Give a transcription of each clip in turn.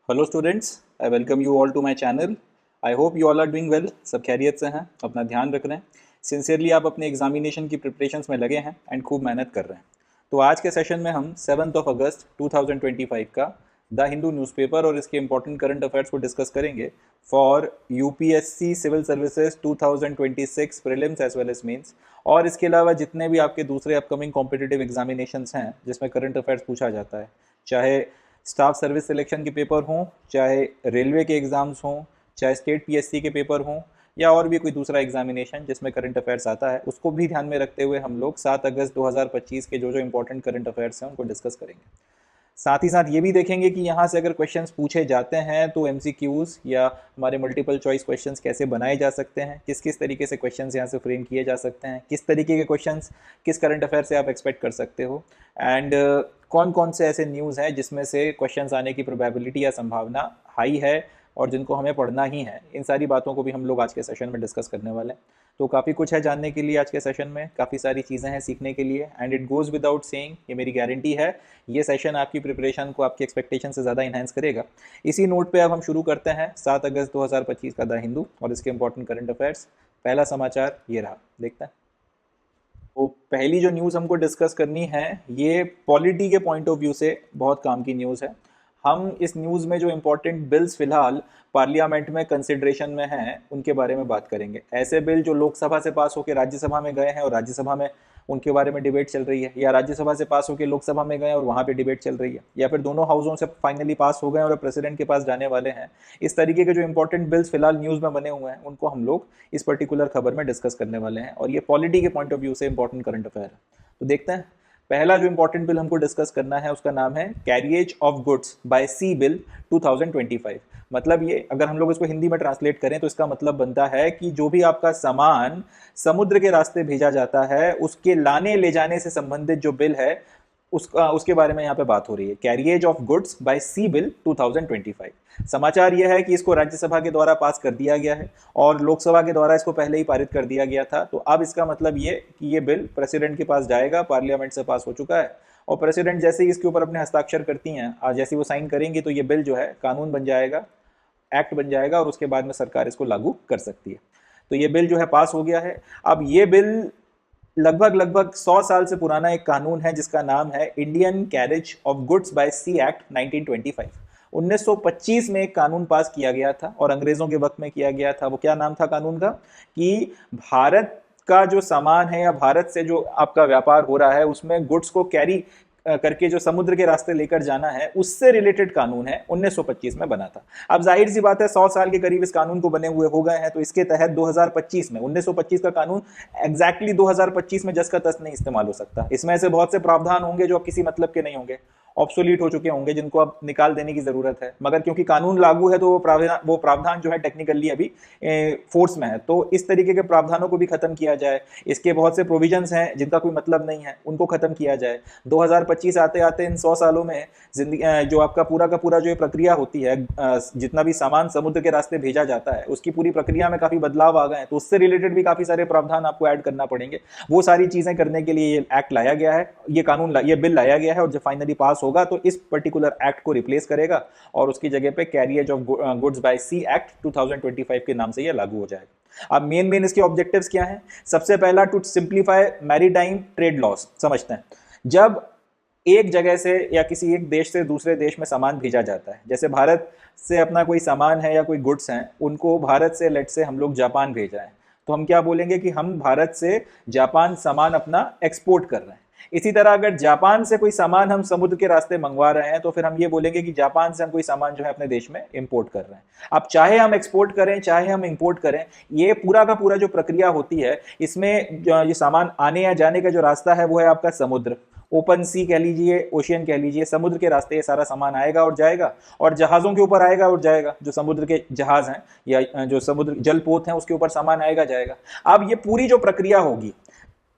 Hello students, I welcome you all to my channel. I hope you all are doing well. सब खैरियत से हैं, अपना ध्यान रख रहे हैं। सिंसियरली आप अपने एग्जामिनेशन की प्रिपरेशंस में लगे हैं एंड खूब मेहनत कर रहे हैं। तो आज के सेशन में हम 7 अगस्त 2025 का द हिंदू न्यूज़पेपर और इसके इंपॉर्टेंट करंट अफेयर्स को डिस्कस करेंगे for UPSC civil services 2026 prelims as well as mains. और इसके अलावा जितने भी आपके दूसरे अपकमिंग कॉम्पिटिटिव एग्जामिनेशंस हैं जिसमें करंट अफेयर्स पूछा जाता है, चाहे स्टाफ सर्विस सिलेक्शन के पेपर हों, चाहे रेलवे के एग्ज़ाम्स हों, चाहे स्टेट पीएससी के पेपर हों, या और भी कोई दूसरा एग्जामिनेशन जिसमें करंट अफेयर्स आता है, उसको भी ध्यान में रखते हुए हम लोग 7 अगस्त 2025 के जो इंपॉर्टेंट करंट अफेयर्स हैं उनको डिस्कस करेंगे। साथ ही साथ ये भी देखेंगे कि यहाँ से अगर क्वेश्चंस पूछे जाते हैं तो एमसीक्यूज़ या हमारे मल्टीपल चॉइस क्वेश्चंस कैसे बनाए जा सकते हैं, किस किस तरीके से क्वेश्चंस यहाँ से फ्रेम किए जा सकते हैं, किस तरीके के क्वेश्चंस किस करंट अफेयर से आप एक्सपेक्ट कर सकते हो, एंड कौन कौन से ऐसे न्यूज़ हैं जिसमें से क्वेश्चंस आने की प्रोबेबिलिटी या संभावना हाई है और जिनको हमें पढ़ना ही है। इन सारी बातों को भी हम लोग आज के सेशन में डिस्कस करने वाले हैं। तो काफ़ी कुछ है जानने के लिए आज के सेशन में, काफ़ी सारी चीज़ें हैं सीखने के लिए, and it goes without saying, ये मेरी गारंटी है, ये सेशन आपकी प्रिपरेशन को आपकी एक्सपेक्टेशन से ज़्यादा इन्हांस करेगा। इसी नोट पे अब हम शुरू करते हैं 7 अगस्त 2025 का द हिंदू और इसके इंपॉर्टेंट करंट अफेयर्स। पहला समाचार ये रहा, देखते हैं। तो पहली जो न्यूज़ हमको डिस्कस करनी है ये पॉलिटी के पॉइंट ऑफ व्यू से बहुत काम की न्यूज़ है। हम इस न्यूज़ में जो इम्पोर्टेंट बिल्स फिलहाल पार्लियामेंट में कंसिडरेशन में हैं उनके बारे में बात करेंगे। ऐसे बिल जो लोकसभा से पास होकर राज्यसभा में गए हैं और राज्यसभा में उनके बारे में डिबेट चल रही है, या राज्यसभा से पास होकर लोकसभा में गए और वहाँ पे डिबेट चल रही है, या फिर दोनों हाउसों से फाइनली पास हो गए और प्रेसिडेंट के पास जाने वाले हैं। इस तरीके के जो इंपॉर्टेंट बिल्स फिलहाल न्यूज़ में बने हुए हैं उनको हम लोग इस पर्टिकुलर खबर में डिस्कस करने वाले हैं, और ये पॉलिटी के पॉइंट ऑफ व्यू से इंपॉर्टेंट करंट अफेयर है। तो देखते हैं। पहला जो इंपॉर्टेंट बिल हमको डिस्कस करना है उसका नाम है carriage of goods by sea bill 2025। मतलब ये अगर हम लोग इसको हिंदी में ट्रांसलेट करें तो इसका मतलब बनता है कि जो भी आपका सामान समुद्र के रास्ते भेजा जाता है उसके लाने ले जाने से संबंधित जो बिल है उसके बारे में यहाँ पे बात हो रही है। Carriage of goods by sea bill 2025। समाचार यह है कि इसको राज्यसभा के द्वारा पास कर दिया गया है और लोकसभा के द्वारा इसको पहले ही पारित कर दिया गया था। तो अब इसका मतलब ये कि ये बिल प्रेसिडेंट के पास जाएगा, पार्लियामेंट से पास हो चुका है, और प्रेसिडेंट जैसे ही इसके ऊपर अपने हस्ताक्षर करती हैं, आज जैसे वो साइन करेंगी तो ये बिल जो है कानून बन जाएगा, एक्ट बन जाएगा, और उसके बाद में सरकार इसको लागू कर सकती है। तो ये बिल जो है पास हो गया है। अब ये बिल लगभग 100 साल से पुराना एक कानून है जिसका नाम है Indian carriage of goods by sea act 1925। 1925 में एक कानून पास किया गया था और अंग्रेजों के वक्त में किया गया था। वो क्या नाम था कानून का कि भारत का जो सामान है या भारत से जो आपका व्यापार हो रहा है उसमें गुड्स को कैरी करके जो समुद्र के रास्ते लेकर जाना है उससे रिलेटेड कानून है, 1925 में बना था। अब जाहिर सी बात है 100 साल के करीब इस कानून को बने हुए हो गए हैं, तो इसके तहत 2025 में 1925 का कानून एग्जैक्टली 2025 में जस का तस नहीं इस्तेमाल हो सकता। इसमें ऐसे बहुत से प्रावधान होंगे जो किसी मतलब के नहीं होंगे, ऑब्सोलीट हो चुके होंगे, जिनको अब निकाल देने की जरूरत है। मगर क्योंकि कानून लागू है तो वो प्रावधान जो है टेक्निकली अभी फोर्स में है, तो इस तरीके के प्रावधानों को भी खत्म किया जाए। इसके बहुत से प्रोविजंस हैं जिनका कोई मतलब नहीं है, उनको खत्म किया जाए। 2025 आते आते इन 100 सालों में जिंदगी जो आपका पूरा का पूरा जो प्रक्रिया होती है, जितना भी सामान समुद्र के रास्ते भेजा जाता है उसकी पूरी प्रक्रिया में काफी बदलाव आ गए हैं, तो उससे रिलेटेड भी काफी सारे प्रावधान आपको ऐड करना पड़ेंगे। वो सारी चीजें करने के लिए ये एक्ट लाया गया है, ये बिल लाया गया है, और जब फाइनली पास होगा तो इस पर्टिकुलर एक्ट को रिप्लेस करेगा और उसकी जगह पे carriage of goods by sea act 2025 के नाम से ये लागू हो जाएगा। अब मेन इसके ऑब्जेक्टिव्स क्या हैं? सबसे पहला, to simplify maritime trade laws. समझते हैं, जब एक जगह से या किसी एक देश से दूसरे देश में सामान भेजा जाता है, जैसे भारत से अपना कोई सामान है या कोई गुड्स हैं, उनको भारत से लेट से हम लोग जापान भेज रहे हैं, तो हम क्या बोलेंगे कि हम भारत से जापान सामान अपना एक्सपोर्ट कर रहे हैं। इसी तरह अगर जापान से कोई सामान हम समुद्र के रास्ते मंगवा रहे हैं तो फिर हम ये बोलेंगे कि जापान से हम कोई सामान जो है अपने देश में इंपोर्ट कर रहे हैं। अब चाहे हम एक्सपोर्ट करें चाहे हम इंपोर्ट करें, ये पूरा का पूरा जो प्रक्रिया होती है इसमें ये सामान आने या जाने का जो रास्ता है वो है आपका समुद्र, ओपन सी कह लीजिए, ओशियन कह लीजिए, समुद्र के रास्ते ये सारा सामान आएगा और जाएगा, और जहाज़ों के ऊपर आएगा और जाएगा। जो समुद्र के जहाज़ हैं या जो समुद्र जलपोत हैं उसके ऊपर सामान आएगा जाएगा। अब ये पूरी जो प्रक्रिया होगी,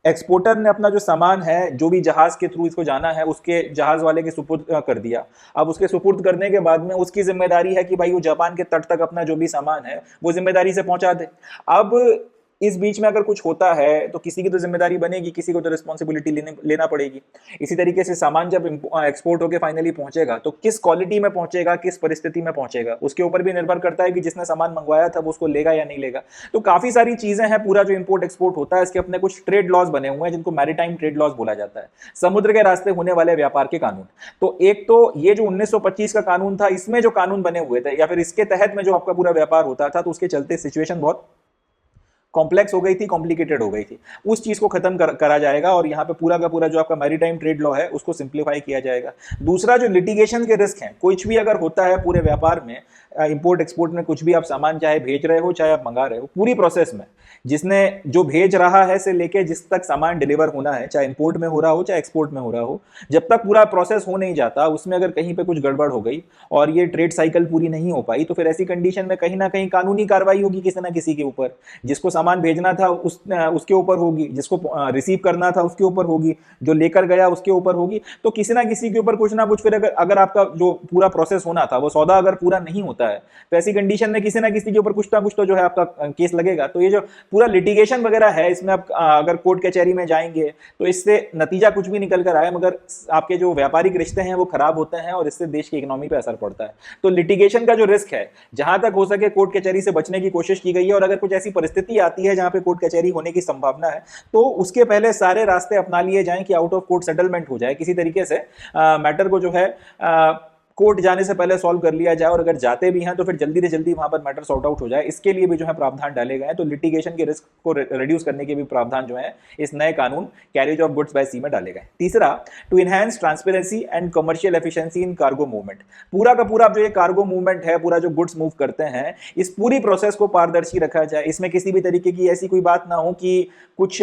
एक्सपोर्टर ने अपना जो सामान है जो भी जहाज के थ्रू इसको जाना है उसके जहाज वाले के सुपुर्द कर दिया। अब उसके सुपुर्द करने के बाद में उसकी जिम्मेदारी है कि भाई वो जापान के तट तक अपना जो भी सामान है वो जिम्मेदारी से पहुंचा दे। अब इस बीच में अगर कुछ होता है तो किसी की तो जिम्मेदारी बनेगी, किसी को तो रिस्पॉन्सिबिलिटी लेना पड़ेगी। इसी तरीके से सामान जब एक्सपोर्ट होकर फाइनली पहुंचेगा तो किस क्वालिटी में पहुंचेगा, किस परिस्थिति में पहुंचेगा, उसके ऊपर भी निर्भर करता है कि जिसने सामान मंगवाया था वो उसको लेगा या नहीं लेगा। तो काफी सारी चीजें हैं। पूरा जो इंपोर्ट एक्सपोर्ट होता है इसके अपने कुछ ट्रेड लॉज बने हुए हैं जिनको मैरीटाइम ट्रेड लॉज बोला जाता है, समुद्र के रास्ते होने वाले व्यापार के कानून। तो एक तो ये जो 1925 का कानून था, इसमें जो कानून बने हुए थे या फिर इसके तहत में जो आपका पूरा व्यापार होता था, तो उसके चलते सिचुएशन बहुत कॉम्प्लेक्स हो गई थी, कॉम्प्लिकेटेड हो गई थी। उस चीज को खत्म करा जाएगा और यहाँ पे पूरा का पूरा जो आपका मैरीटाइम ट्रेड लॉ है उसको सिंप्लीफाई किया जाएगा। दूसरा, जो लिटिगेशन के रिस्क हैं, कुछ भी अगर होता है पूरे व्यापार में, इंपोर्ट एक्सपोर्ट में, कुछ भी आप सामान चाहे भेज रहे हो चाहे आप मंगा रहे हो, पूरी प्रोसेस में जिसने जो भेज रहा है से लेके जिस तक सामान डिलीवर होना है, चाहे इंपोर्ट में हो रहा हो चाहे एक्सपोर्ट में हो रहा हो, जब तक पूरा प्रोसेस हो नहीं जाता, उसमें अगर कहीं पे कुछ गड़बड़ हो गई और ये ट्रेड साइकिल पूरी नहीं हो पाई, तो फिर ऐसी कंडीशन में कहीं ना कहीं कानूनी कार्रवाई होगी किसी ना किसी के ऊपर। जिसको सामान भेजना था उसके ऊपर होगी, जिसको रिसीव करना था उसके ऊपर होगी, जो लेकर गया उसके ऊपर होगी। तो किसी ना किसी के ऊपर कुछ ना कुछ, फिर अगर आपका जो पूरा प्रोसेस होना था वो सौदा अगर पूरा नहीं होता है, तो ऐसी कंडीशन में किसी ना किसी के ऊपर कुछ ना कुछ तो जो है आपका केस लगेगा। तो ये जो पूरा लिटिगेशन वगैरह है, इसमें आप अगर कोर्ट कचहरी में जाएंगे तो इससे नतीजा कुछ भी निकल कर आए, मगर आपके जो व्यापारिक रिश्ते हैं वो खराब होते हैं और इससे देश की इकोनॉमी पे असर पड़ता है। तो लिटिगेशन का जो रिस्क है, जहां तक हो सके कोर्ट कचहरी से बचने की कोशिश की गई है। और अगर कुछ ऐसी परिस्थिति आती है जहां पे कोर्ट कचहरी होने की संभावना है, तो उसके पहले सारे रास्ते अपना लिए जाएं कि आउट ऑफ कोर्ट सेटलमेंट हो जाए, किसी तरीके से मैटर को जो है कोर्ट जाने से पहले सॉल्व कर लिया जाए। और अगर जाते भी हैं तो फिर जल्दी से जल्दी वहां पर मैटर सॉर्ट आउट हो जाए, इसके लिए भी जो है प्रावधान डाले गए हैं। तो लिटिगेशन के रिस्क को रिड्यूस करने के भी प्रावधान जो है इस नए कानून carriage of goods by sea में डाले गए। तीसरा, to enhance transparency and commercial efficiency in cargo movement. पूरा का पूरा जो ये कार्गो मूवमेंट है, पूरा जो गुड्स मूव करते हैं, इस पूरी प्रोसेस को पारदर्शी रखा जाए। इसमें किसी भी तरीके की ऐसी कोई बात ना हो कि कुछ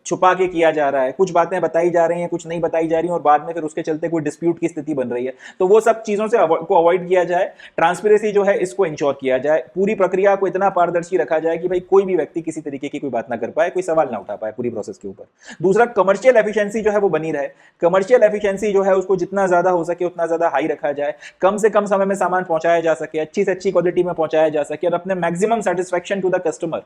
छुपा के किया जा रहा है, कुछ बातें बताई जा रही हैं, कुछ नहीं बताई जा रही हैं, और बाद में फिर उसके चलते कोई डिस्प्यूट की स्थिति बन रही है। तो वो सब चीजों से को अवॉइड किया जाए। ट्रांसपेरेंसी जो है इसको इंश्योर किया जाए, पूरी प्रक्रिया को इतना पारदर्शी रखा जाए कि भाई कोई भी व्यक्ति किसी तरीके की कोई बात ना कर पाए, कोई सवाल ना उठा पाए पूरी प्रोसेस के ऊपर। दूसरा, कमर्शियल एफिशिएंसी जो है वो बनी रहे। कमर्शियल एफिशिएंसी जो है उसको जितना ज्यादा हो सके उतना ज्यादा हाई रखा जाए, कम से कम समय में सामान पहुंचाया जा सके, अच्छी से अच्छी क्वालिटी में पहुंचाया जा सके, और अपने maximum satisfaction to the customer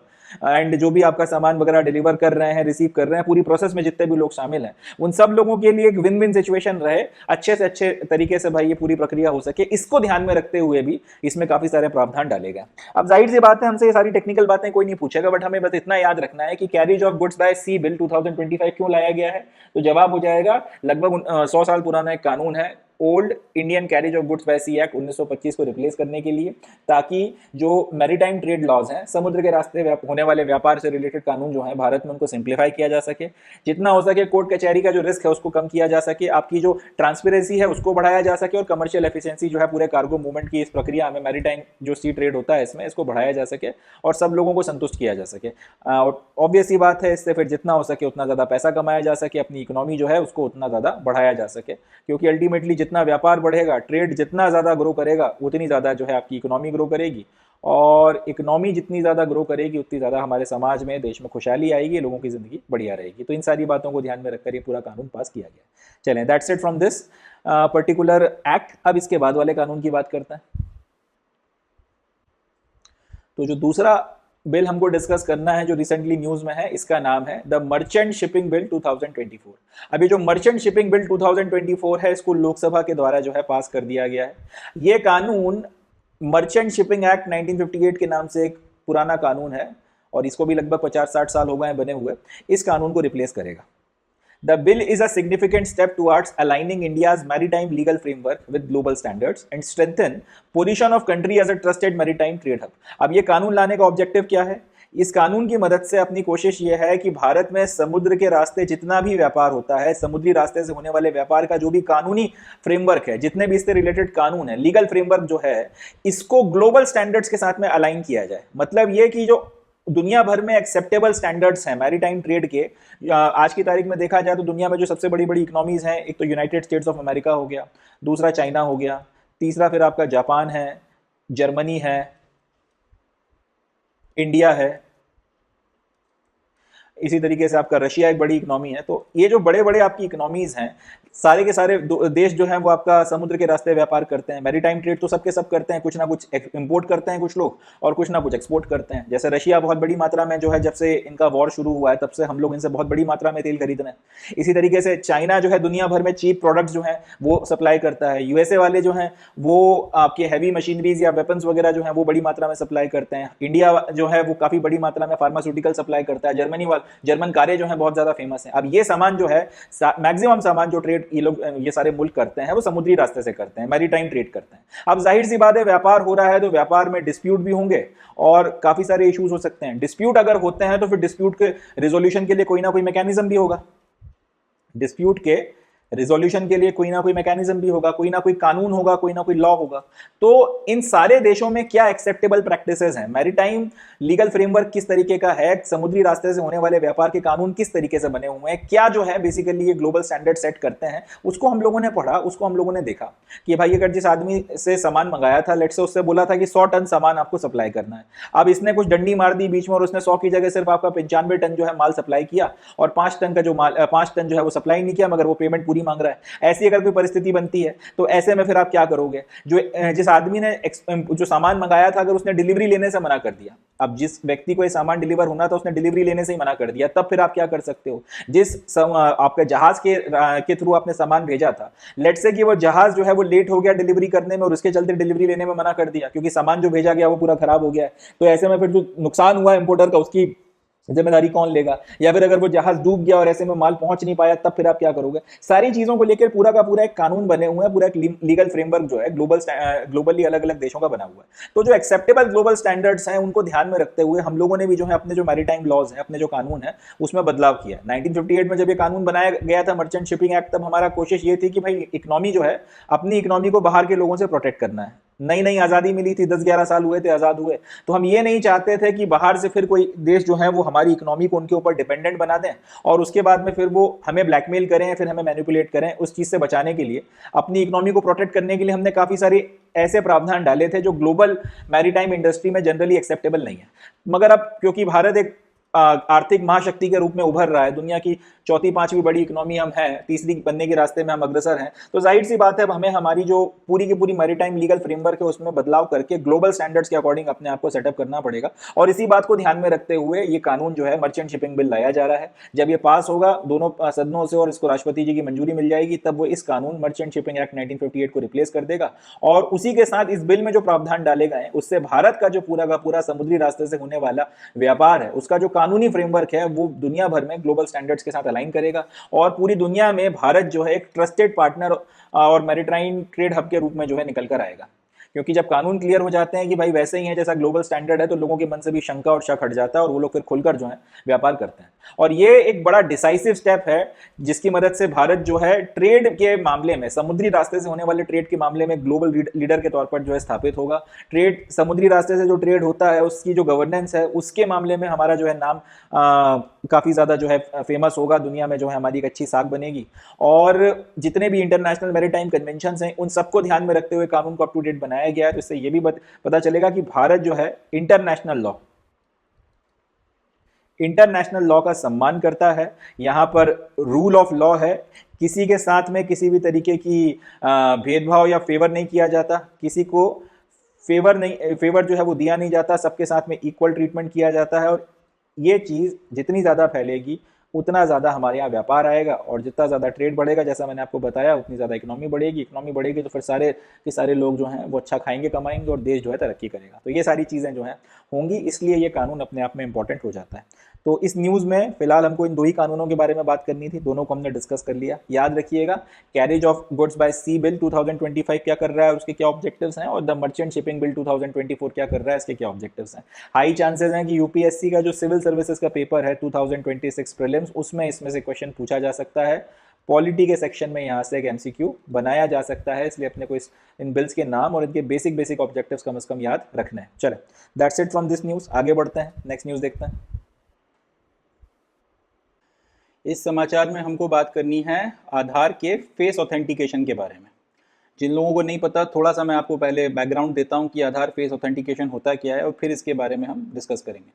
and जो भी आपका सामान वगैरह डिलीवर कर रहे हैं, रिसीव कर रहे हैं, पूरी प्रोसेस में जितने भी लोग शामिल हैं, उन सब लोगों के लिए एक विन विन सिचुएशन रहे, अच्छे से अच्छे तरीके से भाई ये पूरी प्रक्रिया हो सके। इसको ध्यान में रखते हुए भी इसमें काफी सारे प्रावधान डाले गए। अब जाहिर सी बात है, हमसे ये सारी टेक्निकल बातें कोई नहीं पूछेगा, बट हमें बस इतना याद रखना है कि carriage of goods by sea bill 2025 क्यों लाया गया है। तो जवाब हो जाएगा, लगभग 100 साल पुराना एक कानून है, old Indian carriage of goods by sea act 1925 को रिप्लेस करने के लिए, ताकि जो मैरीटाइम ट्रेड लॉज हैं, समुद्र के रास्ते होने वाले व्यापार से रिलेटेड कानून जो है भारत में, उनको सिंप्लीफाई किया जा सके, जितना हो सके कोर्ट कचहरी का जो रिस्क है उसको कम किया जा सके, आपकी जो ट्रांसपेरेंसी है उसको बढ़ाया जा सके, और कमर्शियल एफिशिएंसी जो है पूरे कार्गो मूवमेंट की इस प्रक्रिया में, मैरीटाइम जो सी ट्रेड होता है इसमें, इसको बढ़ाया जा सके और सब लोगों को संतुष्ट किया जा सके। ऑब्वियस ही बात है, इससे फिर जितना हो सके उतना ज़्यादा पैसा कमाया जा सके, अपनी इकोनॉमी जो है उसको उतना ज़्यादा बढ़ाया जा सके, क्योंकि अल्टीमेटली जितना व्यापार बढ़ेगा, ट्रेड जितना ज़्यादा ग्रो करेगा, उतनी ज़्यादा जो है आपकी इकोनॉमी ग्रो करेगी, और इकोनॉमी जितनी ज़्यादा ग्रो करेगी उतनी ज़्यादा हमारे समाज में, देश में खुशहाली आएगी, लोगों की ज़िंदगी बढ़िया रहेगी। तो इन सारी बातों को ध्यान में रखकर ये पूरा कानून पास किया गया। चलें, that's it from this particular act. अब इसके बाद वाले कानून की बात करते हैं। तो जो दूसरा बिल हमको डिस्कस करना है, जो रिसेंटली न्यूज में है, इसका नाम है द मर्चेंट शिपिंग बिल 2024। अभी जो मर्चेंट शिपिंग बिल 2024 है, इसको लोकसभा के द्वारा जो है पास कर दिया गया है। ये कानून मर्चेंट शिपिंग एक्ट 1958 के नाम से एक पुराना कानून है, और इसको भी लगभग 50-60 साल हो गए हैं बने हुए। इस कानून को रिप्लेस करेगा। The bill is a significant step towards aligning India's maritime legal framework with global standards and strengthen position of country as a trusted maritime trade hub। अब ये कानून लाने का ऑब्जेक्टिव क्या है? इस कानून की मदद से अपनी कोशिश ये है कि भारत में समुद्र के रास्ते जितना भी व्यापार होता है, समुद्री रास्ते से होने वाले व्यापार का जो भी कानूनी फ्रेमवर्क है, जितने भी इससे रिलेटेड कानून है, लीगल फ्रेमवर्क जो है, इसको ग्लोबल स्टैंडर्ड्स के साथ में अलाइन किया जाए। मतलब ये कि जो दुनिया भर में एक्सेप्टेबल स्टैंडर्ड्स हैं मैरीटाइम ट्रेड के, आज की तारीख में देखा जाए तो दुनिया में जो सबसे बड़ी बड़ी इकोनॉमीज हैं, एक तो यूनाइटेड स्टेट्स ऑफ अमेरिका हो गया, दूसरा चाइना हो गया, तीसरा फिर आपका जापान है, जर्मनी है, इंडिया है। इसी तरीके से आपका रशिया एक बड़ी इकोनॉमी है। तो ये जो बड़े बड़े आपकी इकोनॉमीज हैं, सारे के सारे देश जो हैं वो आपका समुद्र के रास्ते व्यापार करते हैं। मैरीटाइम ट्रेड तो सबके सब करते हैं, कुछ ना कुछ इंपोर्ट करते हैं कुछ लोग, और कुछ ना कुछ एक्सपोर्ट करते हैं। जैसे रशिया बहुत बड़ी मात्रा में जो है, जब से इनका वॉर शुरू हुआ है तब से हम लोग इनसे बहुत बड़ी मात्रा में तेल खरीद रहे हैं। इसी तरीके से चाइना जो है दुनिया भर में चीप प्रोडक्ट्स जो है वो सप्लाई करता है। यूएसए वाले जो हैं वो आपके हैवी मशीनरीज या वेपन्स वगैरह जो है वो बड़ी मात्रा में सप्लाई करते हैं। इंडिया जो है वो काफी बड़ी मात्रा में फार्मास्यूटिकल सप्लाई करता है। जर्मन कारें जो है बहुत ज्यादा फेमस है। अब ये सामान जो है, मैक्सिमम सामान जो ट्रेड ये सारे मुल्क करते हैं वो समुद्री रास्ते से करते हैं, मैरीटाइम ट्रेड करते हैं। अब जाहिर सी बात है, व्यापार हो रहा है तो व्यापार में डिस्प्यूट भी होंगे और काफी सारे इश्यूज हो सकते हैं। डिस्प्यूट अगर होते हैं तो फिर डिस्प्यूट के रिजोल्यूशन के लिए कोई ना कोई मैकेनिज्म भी होगा। डिस्प्यूट के रिजोल्यूशन के लिए कोई ना कोई मैकेनिज्म भी होगा, कोई ना कोई कानून होगा, कोई ना कोई लॉ होगा। तो इन सारे देशों में क्या एक्सेप्टेबल प्रैक्टिसेस हैं, मैरीटाइम लीगल फ्रेमवर्क किस तरीके का है, समुद्री रास्ते से होने वाले व्यापार के कानून किस तरीके से बने हुए हैं, क्या जो है बेसिकली ये ग्लोबल स्टैंडर्ड सेट करते हैं, उसको हम लोगों ने पढ़ा, उसको हम लोगों ने देखा कि भाई अगर जिस आदमी से सामान मंगाया था, लेट से उससे बोला था कि 100 टन सामान आपको सप्लाई करना है। अब इसने कुछ डंडी मार दी बीच में और उसने 100 की जगह सिर्फ आपका 95 टन जो है माल सप्लाई किया और 5 टन का जो माल 5 टन जो है वो सप्लाई नहीं किया, मगर वो पेमेंट पूरी मांग रहा है। ऐसी अगर कोई परिस्थिति बनती है तो ऐसे में फिर आप क्या करोगे? जिस आदमी ने जो सामान मंगाया था, अगर उसने डिलीवरी लेने से मना कर दिया, अब जिस व्यक्ति को ये सामान डिलीवर होना था उसने डिलीवरी लेने से ही मना कर दिया, तब फिर आप क्या कर सकते हो? आपके जहाज के थ्रू आपने सामान भेजा था, लेट से कि वो जहाज जो है वो लेट हो गया डिलीवरी करने में और उसके चलते डिलीवरी लेने में मना कर दिया क्योंकि सामान जो भेजा गया वो पूरा खराब हो गया है। तो ऐसे में फिर जो नुकसान हुआ इंपोर्टर का, उसकी जिम्मेदारी कौन लेगा? या फिर अगर वो जहाज डूब गया और ऐसे में माल पहुंच नहीं पाया, तब फिर आप क्या करोगे? सारी चीजों को लेकर पूरा का पूरा एक कानून बने हुए हैं, पूरा एक लीगल फ्रेमवर्क जो है ग्लोबली अलग अलग देशों का बना हुआ है। तो जो एक्सेप्टेबल ग्लोबल स्टैंडर्ड्स हैं उनको ध्यान में रखते हुए हम लोगों ने भी जो है अपने जो मैरीटाइम लॉज है, अपने जो कानून है, उसमें बदलाव किया। 1958 में जब ये कानून बनाया गया था, मर्चेंट शिपिंग एक्ट, तब हमारा कोशिश ये थी कि भाई इकोनॉमी जो है, अपनी इकोनॉमी को बाहर के लोगों से प्रोटेक्ट करना है। नई नई आज़ादी मिली थी, 10-11 साल हुए थे आज़ाद हुए, तो हम ये नहीं चाहते थे कि बाहर से फिर कोई देश जो है वो हमारी इकोनॉमी को उनके ऊपर डिपेंडेंट बना दें और उसके बाद में फिर वो हमें ब्लैकमेल करें, फिर हमें मैनिपुलेट करें। उस चीज़ से बचाने के लिए, अपनी इकोनॉमी को प्रोटेक्ट करने के लिए हमने काफ़ी सारे ऐसे प्रावधान डाले थे जो ग्लोबल मैरीटाइम इंडस्ट्री में जनरली एक्सेप्टेबल नहीं है। मगर अब क्योंकि भारत एक आर्थिक महाशक्ति के रूप में उभर रहा है, दुनिया की चौथी पांचवी बड़ी इकोनॉमी हम हैं, तीसरी बनने के रास्ते में हम अग्रसर हैं, तो जाहिर सी बात है हमें हमारी जो पूरी की पूरी मैरीटाइम लीगल फ्रेमवर्क है उसमें बदलाव करके ग्लोबल स्टैंडर्ड्स के अकॉर्डिंग अपने आप को सेटअप करना पड़ेगा। और इसी बात को ध्यान में रखते हुए ये कानून जो है मर्चेंट शिपिंग बिल लाया जा रहा है। जब ये पास होगा दोनों सदनों से और इसको राष्ट्रपति जी की मंजूरी मिल जाएगी, तब वो इस कानून मर्चेंट शिपिंग एक्ट 1958 को रिप्लेस कर देगा। और उसी के साथ इस बिल में जो प्रावधान डाले गए उससे भारत का जो पूरा का पूरा समुद्री रास्ते से होने वाला व्यापार है, उसका जो कानूनी फ्रेमवर्क है वो दुनिया भर में ग्लोबल स्टैंडर्ड्स के साथ अलाइन करेगा और पूरी दुनिया में भारत जो है एक ट्रस्टेड पार्टनर और मैरीटाइम ट्रेड हब के रूप में जो है निकल कर आएगा। क्योंकि जब कानून क्लियर हो जाते हैं कि भाई वैसे ही है जैसा ग्लोबल स्टैंडर्ड है, तो लोगों के मन से भी शंका और शक हट जाता है और वो लोग फिर खुलकर जो है व्यापार करते हैं। और ये एक बड़ा डिसाइसिव स्टेप है जिसकी मदद से भारत जो है ट्रेड के मामले में, समुद्री रास्ते से होने वाले ट्रेड के मामले में ग्लोबल लीडर के तौर पर जो है स्थापित होगा। ट्रेड, समुद्री रास्ते से जो ट्रेड होता है उसकी जो गवर्नेंस है उसके मामले में हमारा जो है नाम काफ़ी ज़्यादा जो है फेमस होगा, दुनिया में जो है हमारी एक अच्छी साख बनेगी। और जितने भी इंटरनेशनल मैरीटाइम कन्वेंशंस हैं उन सबको ध्यान में रखते हुए कानून को अप टू डेट बनाया गया है। तो इससे ये भी पता चलेगा कि भारत जो है इंटरनेशनल लॉ का सम्मान करता है। यहाँ पर रूल ऑफ लॉ है, किसी के साथ में किसी भी तरीके की भेदभाव या फेवर नहीं किया जाता, किसी को फेवर जो है वो दिया नहीं जाता, सबके साथ में इक्वल ट्रीटमेंट किया जाता है। और ये चीज़ जितनी ज़्यादा फैलेगी उतना ज़्यादा हमारे यहाँ व्यापार आएगा और जितना ज़्यादा ट्रेड बढ़ेगा, जैसा मैंने आपको बताया, उतनी ज़्यादा इकोनॉमी बढ़ेगी तो फिर सारे के सारे लोग जो हैं वो अच्छा खाएंगे, कमाएंगे और देश जो है तरक्की करेगा। तो ये सारी चीज़ें जो हैं होंगी, इसलिए ये कानून अपने आप में इंपॉर्टेंट हो जाता है। तो इस न्यूज़ में फिलहाल हमको इन दो ही कानूनों के बारे में बात करनी थी, दोनों को हमने डिस्कस कर लिया। याद रखिएगा, carriage of goods by sea bill 2025 क्या कर रहा है, उसके क्या ऑब्जेक्टिव्स हैं, और द मर्चेंट शिपिंग बिल 2024 क्या कर रहा है, इसके क्या ऑब्जेक्टिव्स हैं। हाई चांसेस हैं कि यूपीएससी का जो सिविल सर्विसेज का पेपर है 2026 प्रीलिम्स, उसमें इसमें से क्वेश्चन पूछा जा सकता है। पॉलिटी के सेक्शन में यहाँ से एक एमसीक्यू बनाया जा सकता है, इसलिए अपने को इन बिल्स के नाम और इनके बेसिक ऑब्जेक्टिव्स कम से कम याद रखना है। चले, that's it from this news. आगे बढ़ते हैं, नेक्स्ट न्यूज़ देखते हैं। इस समाचार में हमको बात करनी है आधार के फेस ऑथेंटिकेशन के बारे में। जिन लोगों को नहीं पता, थोड़ा सा मैं आपको पहले बैकग्राउंड देता हूं कि आधार फेस ऑथेंटिकेशन होता क्या है और फिर इसके बारे में हम डिस्कस करेंगे।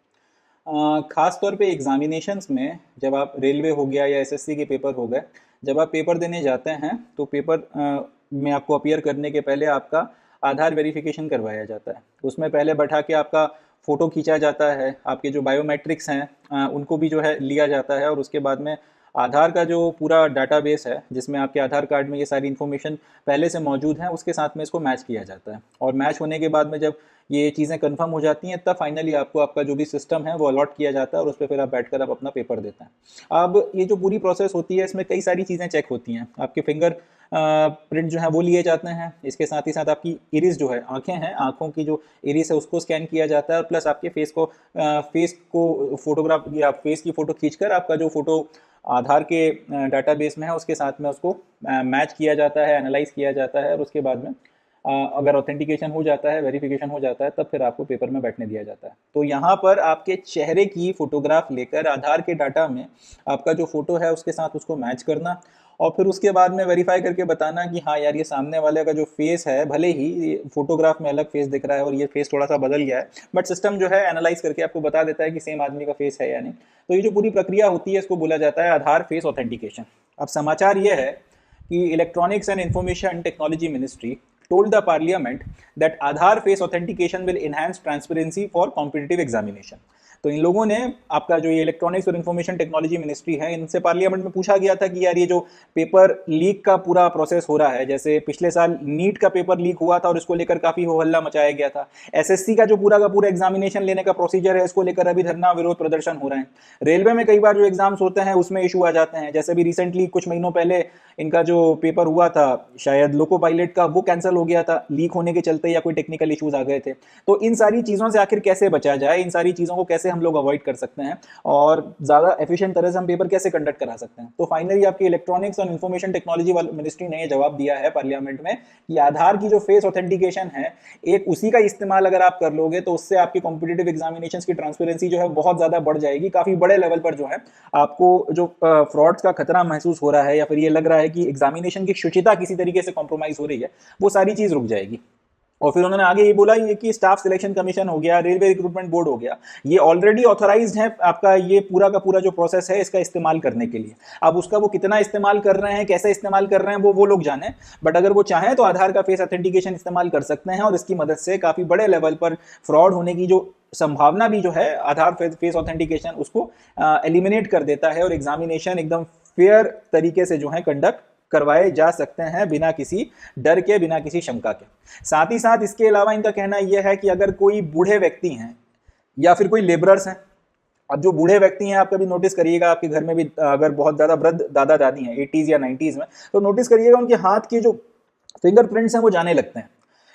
खास तौर पे एग्जामिनेशंस में, जब आप रेलवे हो गया या एसएससी के पेपर हो गए, जब आप पेपर देने जाते हैं तो पेपर में आपको अपीयर करने के पहले आपका आधार वेरिफिकेशन करवाया जाता है। उसमें पहले बैठा के आपका फ़ोटो खींचा जाता है, आपके जो बायोमेट्रिक्स हैं उनको भी जो है लिया जाता है, और उसके बाद में आधार का जो पूरा डाटाबेस है जिसमें आपके आधार कार्ड में ये सारी इन्फॉर्मेशन पहले से मौजूद है, उसके साथ में इसको मैच किया जाता है। और मैच होने के बाद में जब ये चीज़ें कंफर्म हो जाती हैं, तब फाइनली आपको आपका जो भी सिस्टम है वो अलॉट किया जाता है, और उस पर फिर आप बैठकर आप अपना पेपर देते हैं। अब ये जो पूरी प्रोसेस होती है, इसमें कई सारी चीज़ें चेक होती हैं। आपके फिंगर प्रिंट जो है वो लिए जाते हैं, इसके साथ ही साथ आपकी इरिस जो है, आंखें हैं, आंखों की जो इरिस है उसको स्कैन किया जाता है, और प्लस आपके फेस को फोटोग्राफ या फेस की फ़ोटो खींचकर आपका जो फोटो आधार के डाटाबेस में है उसके साथ में उसको मैच किया जाता है, एनालाइज किया जाता है, और उसके बाद में अगर ऑथेंटिकेशन हो जाता है, वेरिफिकेशन हो जाता है, तब फिर आपको पेपर में बैठने दिया जाता है। तो यहाँ पर आपके चेहरे की फोटोग्राफ लेकर आधार के डाटा में आपका जो फोटो है उसके साथ उसको मैच करना, और फिर उसके बाद में वेरीफाई करके बताना कि हाँ यार, ये सामने वाले का जो फेस है, भले ही फोटोग्राफ में अलग फेस दिख रहा है और ये फेस थोड़ा सा बदल गया है, बट सिस्टम जो है एनालाइज करके आपको बता देता है कि सेम आदमी का फेस है या नहीं। तो ये जो पूरी प्रक्रिया होती है इसको बोला जाता है आधार फेस ऑथेंटिकेशन। अब समाचार ये है कि electronics and information technology ministry told the parliament that Aadhaar face authentication will enhance transparency for competitive examination। तो इन लोगों ने, आपका जो ये इलेक्ट्रॉनिक्स और इन्फॉर्मेशन टेक्नोलॉजी मिनिस्ट्री है, इनसे पार्लियामेंट में पूछा गया था कि यार ये जो पेपर लीक का पूरा प्रोसेस हो रहा है, जैसे पिछले साल नीट का पेपर लीक हुआ था और इसको लेकर काफी हो हल्ला मचाया गया था, एसएससी का जो पूरा का पूरा एग्जामिनेशन लेने का प्रोसीजर है, इसको लेकर अभी धरना विरोध प्रदर्शन हो रहे हैं। रेलवे में कई बार जो एग्जाम्स होते हैं उसमें इशू आ जाते हैं, जैसे भी रिसेंटली कुछ महीनों पहले इनका जो पेपर हुआ था शायद लोको पायलट का, वो कैंसिल हो गया था लीक होने के चलते, या कोई टेक्निकल इश्यूज आ गए थे। तो इन सारी चीज़ों से आखिर कैसे बचा जाए, इन सारी चीज़ों को कैसे हम लोग अवॉइड कर सकते हैं, और ज़्यादा एफिशिएंट तरह से हम पेपर कैसे कंडक्ट करा सकते हैं। तो फाइनली आपकी इलेक्ट्रॉनिक्स और इन्फॉर्मेशन टेक्नोलॉजी वाली मिनिस्ट्री ने ये जवाब दिया है पार्लियामेंट में कि आधार की जो फेस ऑथेंटिकेशन है, एक उसी का इस्तेमाल अगर आप कर लोगे तो उससे आपकी कॉम्पिटिटिव एग्जामिनेशंस की ट्रांसपेरेंसी जो है बहुत ज़्यादा बढ़ जाएगी। काफ़ी बड़े लेवल पर जो है आपको जो फ्रॉड्स का खतरा महसूस हो रहा है, या फिर ये लग रहा है कि एग्जामिनेशन की शुचिता किसी तरीके से कॉम्प्रोमाइज हो रही है, वो सारी चीज़ रुक जाएगी। और फिर उन्होंने आगे ये बोला ये कि स्टाफ सिलेक्शन कमीशन हो गया, रेलवे रिक्रूटमेंट बोर्ड हो गया, ये ऑलरेडी ऑथराइज्ड है आपका ये पूरा का पूरा जो प्रोसेस है इसका इस्तेमाल करने के लिए। अब उसका वो कितना इस्तेमाल कर रहे हैं, कैसे इस्तेमाल कर रहे हैं, वो लोग जाने, बट अगर वो चाहें तो आधार का फेस ऑथेंटिकेशन इस्तेमाल कर सकते हैं, और इसकी मदद से काफ़ी बड़े लेवल पर फ्रॉड होने की जो संभावना भी जो है आधार फेस ऑथेंटिकेशन उसको एलिमिनेट कर देता है, और एग्जामिनेशन एकदम फेयर तरीके से जो है कंडक्ट करवाए जा सकते हैं, बिना किसी डर के, बिना किसी शंका के। साथ ही साथ इसके अलावा इनका कहना यह है कि अगर कोई बूढ़े व्यक्ति हैं या फिर कोई लेबरर्स हैं, अब जो बूढ़े व्यक्ति हैं आप कभी नोटिस करिएगा, आपके घर में भी अगर बहुत ज़्यादा वृद्ध दादा दादी हैं 80s या 90s में, तो नोटिस करिएगा उनके हाथ के जो फिंगरप्रिंट्स हैं वो जाने लगते हैं,